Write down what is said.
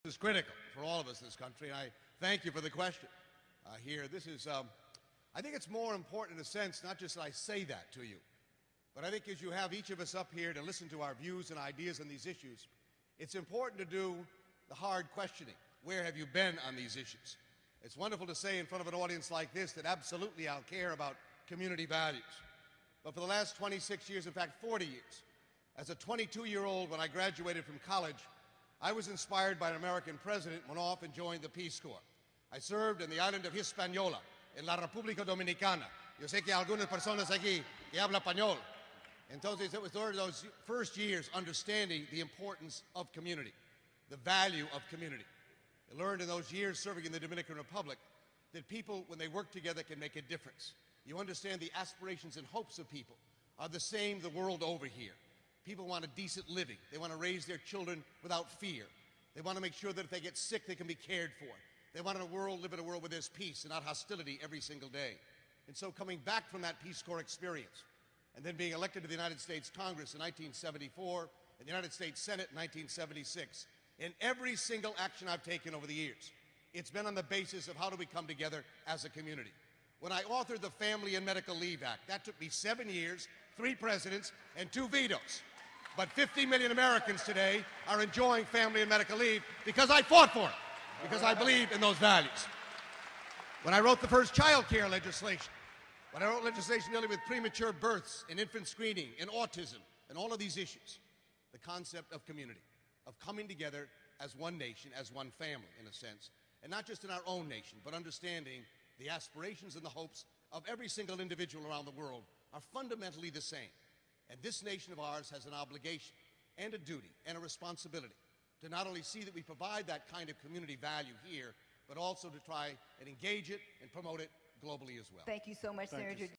This is critical for all of us in this country, and I thank you for the question here. This is, I think it's more important in a sense, not just that I say that to you, but I think as you have each of us up here to listen to our views and ideas on these issues, it's important to do the hard questioning. Where have you been on these issues? It's wonderful to say in front of an audience like this that absolutely I'll care about community values. But for the last 26 years, in fact 40 years, as a 22-year-old when I graduated from college, I was inspired by an American president, went off and joined the Peace Corps. I served in the island of Hispaniola, en la República Dominicana. Yo sé que algunas personas aquí que hablan español. Entonces, it was during those first years understanding the importance of community, the value of community. I learned in those years serving in the Dominican Republic that people, when they work together, can make a difference. You understand the aspirations and hopes of people are the same the world over here. People want a decent living. They want to raise their children without fear. They want to make sure that if they get sick, they can be cared for. They want to live in a world where there's peace and not hostility every single day. And so coming back from that Peace Corps experience and then being elected to the United States Congress in 1974 and the United States Senate in 1976, in every single action I've taken over the years, it's been on the basis of how do we come together as a community. When I authored the Family and Medical Leave Act, that took me 7 years, 3 presidents, and 2 vetoes. But 50 million Americans today are enjoying family and medical leave because I fought for it, because I believe in those values. When I wrote the first child care legislation, when I wrote legislation dealing with premature births and infant screening and autism and all of these issues, the concept of community, of coming together as one nation, as one family in a sense, and not just in our own nation, but understanding the aspirations and the hopes of every single individual around the world are fundamentally the same. And this nation of ours has an obligation and a duty and a responsibility to not only see that we provide that kind of community value here, but also to try and engage it and promote it globally as well. Thank you so much, Senator.